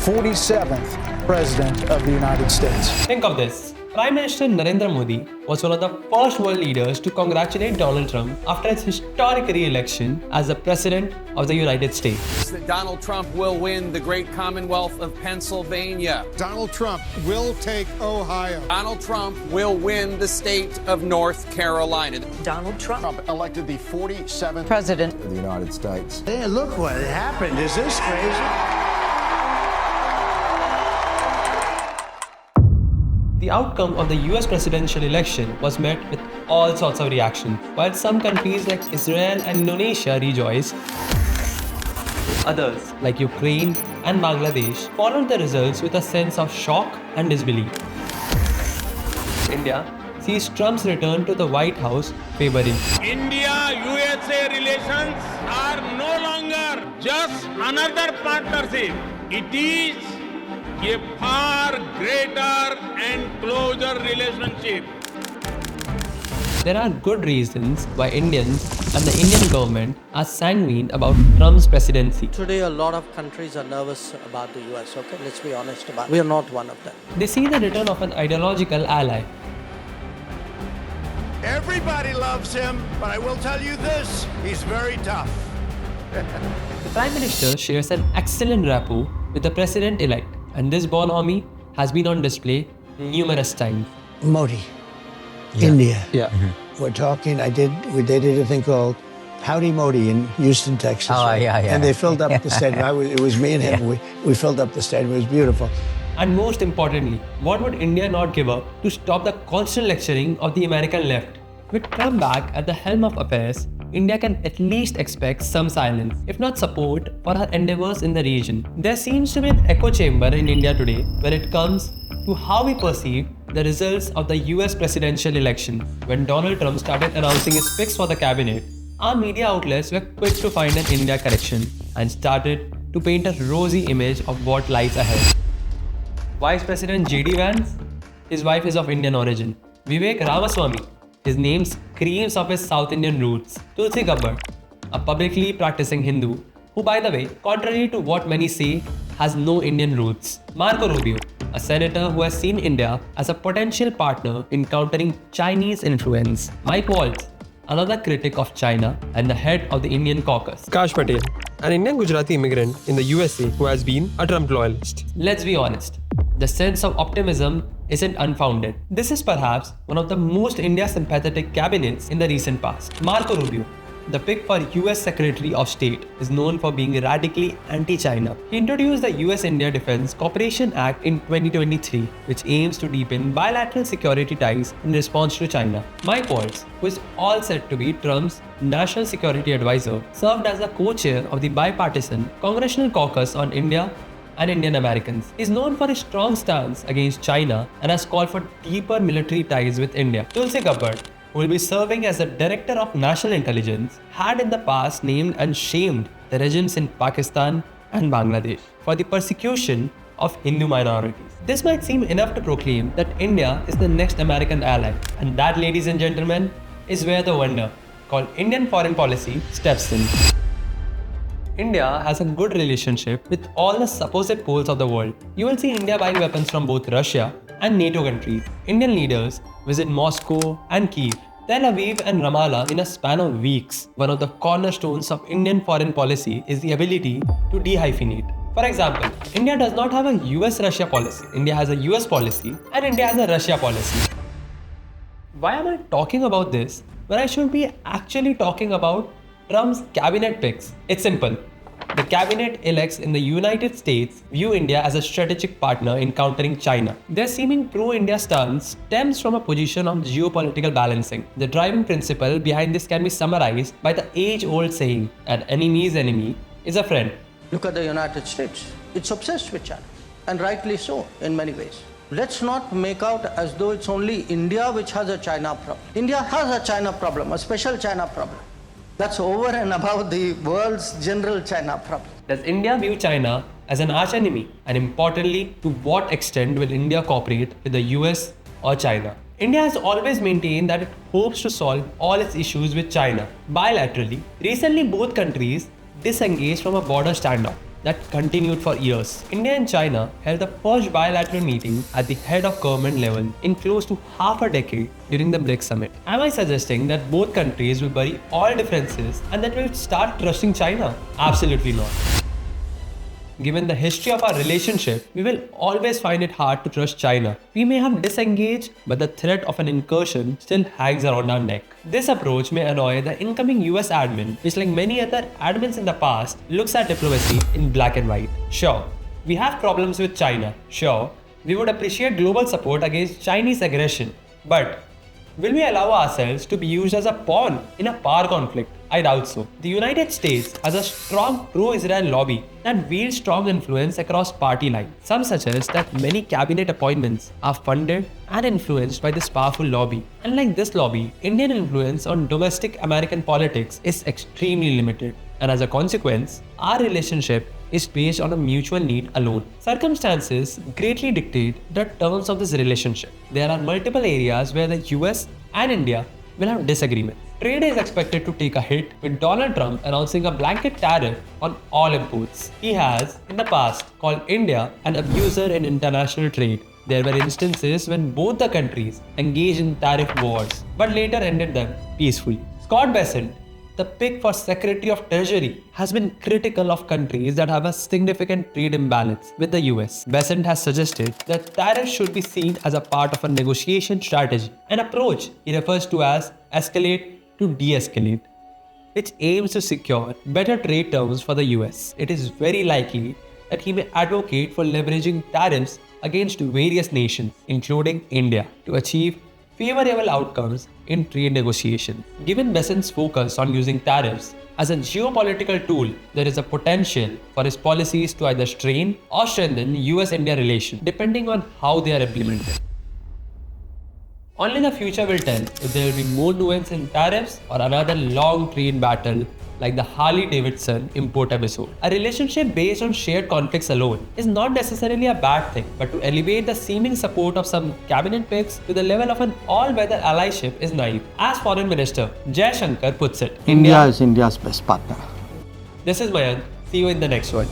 47th President of the United States. Think of this. Prime Minister Narendra Modi was one of the first world leaders to congratulate Donald Trump after his historic re-election as the President of the United States. That Donald Trump will win the great Commonwealth of Pennsylvania. Donald Trump will take Ohio. Donald Trump will win the state of North Carolina. Donald Trump Elected the 47th President of the United States. Hey, look what happened. Is this crazy? The outcome of the US presidential election was met with all sorts of reactions. While some countries like Israel and Indonesia rejoiced, others like Ukraine and Bangladesh followed the results with a sense of shock and disbelief. India sees Trump's return to the White House favoring. India-USA relations are no longer just another partnership. It is a far greater and closer relationship. There are good reasons why Indians and the Indian government are sanguine about Trump's presidency. Today, a lot of countries are nervous about the US, okay? Let's be honest about it. We are not one of them. They see the return of an ideological ally. Everybody loves him, but I will tell you this, he's very tough. The Prime Minister shares an excellent rapport with the President-elect, and this bonhomie has been on display numerous times. Modi, India. We're talking, we did a thing called Howdy Modi in Houston, Texas. And they filled up the stadium. It was me and him. We filled up the stadium. It was beautiful. And most importantly, what would India not give up to stop the constant lecturing of the American left? With Trump back at the helm of affairs, India can at least expect some silence, if not support, for her endeavors in the region. There seems to be an echo chamber in India today when it comes to how we perceive the results of the US presidential election. When Donald Trump started announcing his picks for the cabinet, our media outlets were quick to find an India correction and started to paint a rosy image of what lies ahead. Vice President J.D. Vance, his wife is of Indian origin. Vivek Ramaswamy, his name screams of his South Indian roots. Tulsi Gabbard, a publicly practicing Hindu, who by the way, contrary to what many say, has no Indian roots. Marco Rubio, a senator who has seen India as a potential partner in countering Chinese influence. Mike Waltz, another critic of China and the head of the Indian caucus. Kash Patel, an Indian Gujarati immigrant in the USA who has been a Trump loyalist. Let's be honest, the sense of optimism isn't unfounded. This is perhaps one of the most India-sympathetic cabinets in the recent past. Marco Rubio, the pick for US Secretary of State, is known for being radically anti-China. He introduced the US-India Defense Cooperation Act in 2023, which aims to deepen bilateral security ties in response to China. Mike Waltz, who is all set to be Trump's National Security Advisor, served as the co-chair of the bipartisan Congressional Caucus on India and Indian Americans. He is known for his strong stance against China and has called for deeper military ties with India. Tulsi Gabbard, who will be serving as the Director of National Intelligence, had in the past named and shamed the regimes in Pakistan and Bangladesh for the persecution of Hindu minorities. This might seem enough to proclaim that India is the next American ally, and that, ladies and gentlemen, is where the wonder called Indian foreign policy steps in. India has a good relationship with all the supposed poles of the world. You will see India buying weapons from both Russia and NATO countries. Indian leaders visit Moscow and Kyiv, Tel Aviv and Ramallah in a span of weeks. One of the cornerstones of Indian foreign policy is the ability to dehyphenate. For example, India does not have a US-Russia policy. India has a US policy and India has a Russia policy. Why am I talking about this when I should be actually talking about Trump's cabinet picks? It's simple. The cabinet elects in the United States view India as a strategic partner in countering China. Their seeming pro-India stance stems from a position of geopolitical balancing. The driving principle behind this can be summarized by the age-old saying, an enemy's enemy is a friend. Look at the United States. It's obsessed with China, and rightly so in many ways. Let's not make out as though it's only India which has a China problem. India has a China problem, a special China problem. That's over and above the world's general China problem. Does India view China as an arch-enemy? And importantly, to what extent will India cooperate with the US or China? India has always maintained that it hopes to solve all its issues with China bilaterally. Recently, both countries disengaged from a border standoff. that continued for years. India and China held the first bilateral meeting at the head of government level in close to half a decade during the BRICS summit. Am I suggesting that both countries will bury all differences and that we'll start trusting China? Absolutely not. Given the history of our relationship, we will always find it hard to trust China. We may have disengaged, but the threat of an incursion still hangs around our neck. This approach may annoy the incoming US admin, which like many other admins in the past, looks at diplomacy in black and white. Sure, we have problems with China. Sure, we would appreciate global support against Chinese aggression. But will we allow ourselves to be used as a pawn in a power conflict? I doubt so. The United States has a strong pro-Israel lobby that wields strong influence across party lines. Some suggest that many cabinet appointments are funded and influenced by this powerful lobby. Unlike this lobby, Indian influence on domestic American politics is extremely limited. And as a consequence, our relationship is based on a mutual need alone. Circumstances greatly dictate the terms of this relationship. There are multiple areas where the US and India will have disagreements. Trade is expected to take a hit with Donald Trump announcing a blanket tariff on all imports. He has, in the past, called India an abuser in international trade. There were instances when both the countries engaged in tariff wars, but later ended them peacefully. Scott Bessent, the pick for Secretary of Treasury, has been critical of countries that have a significant trade imbalance with the US. Bessent has suggested that tariffs should be seen as a part of a negotiation strategy, an approach he refers to as escalate to de-escalate, which aims to secure better trade terms for the US. It is very likely that he may advocate for leveraging tariffs against various nations, including India, to achieve favorable outcomes in trade negotiations. Given Bessent's focus on using tariffs as a geopolitical tool, there is a potential for his policies to either strain or strengthen US-India relations, depending on how they are implemented. Only the future will tell if there will be more nuance in tariffs or another long trade battle like the Harley-Davidson import episode. A relationship based on shared conflicts alone is not necessarily a bad thing, but to elevate the seeming support of some cabinet picks to the level of an all-weather allyship is naive. As Foreign Minister Jai Shankar puts it, India is India's best partner. This is Mayank. See you in the next one.